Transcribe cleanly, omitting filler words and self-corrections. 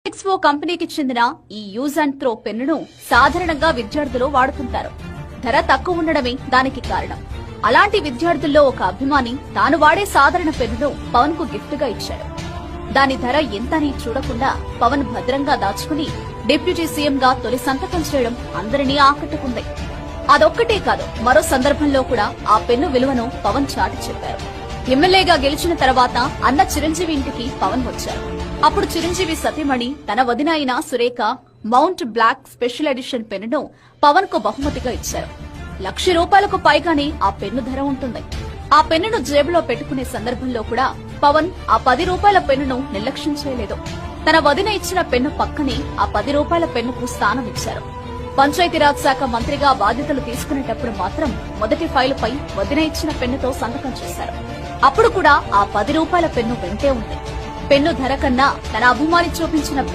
Expo కంపెనీకి చెందిన ఈ యూజ్ అండ్ త్రో పెన్నును సాధారణంగా విద్యార్థులు వాడుతుంటారు. ధర తక్కువ ఉండడమే దానికి కారణం. అలాంటి విద్యార్థుల్లో ఒక అభిమాని తాను వాడే సాధారణ పెన్నును పవన్ కు గిఫ్ట్ గా ఇచ్చాడు. దాని ధర ఎంతని చూడకుండా పవన్ భద్రంగా దాచుకుని డిప్యూటీ సీఎం గా తొలి సంతకం చేయడం అందరినీ ఆకట్టుకుంది. అదొక్కటే కాదు, మరో సందర్భంలో కూడా ఆ పెన్ను విలువను పవన్ చాటి చెప్పారు. ఎమ్మెల్యేగా గెలిచిన తర్వాత అన్న చిరంజీవి ఇంటికి పవన్ వచ్చారు. అప్పుడు చిరంజీవి సతీమణి తన వదిన అయిన Surekha Mont Blanc special edition పెన్నును పవన్ కు బహుమతిగా ఇచ్చారు. ₹1,00,000 పైగానే ఆ పెన్ను ధర ఉంటుంది. ఆ పెన్నును జేబులో పెట్టుకునే సందర్భంలో కూడా పవన్ ఆ ₹10 పెన్నును నిర్లక్ష్యం చేయలేదు. తన వదిన ఇచ్చిన పెన్ను పక్కనే ఆ ₹10 పెన్నుకు స్థానం ఇచ్చారు. పంచాయతీరాజ్ శాఖ మంత్రిగా బాధ్యతలు తీసుకునేటప్పుడు మాత్రం మొదటి ఫైలుపై వదిన ఇచ్చిన పెన్నుతో సంతకం చేశారు. అప్పుడు కూడా ఆ ₹10 పెన్ను వెంటే ఉంది. పెన్ను ధర కన్నా తన అభిమాని చూపించిన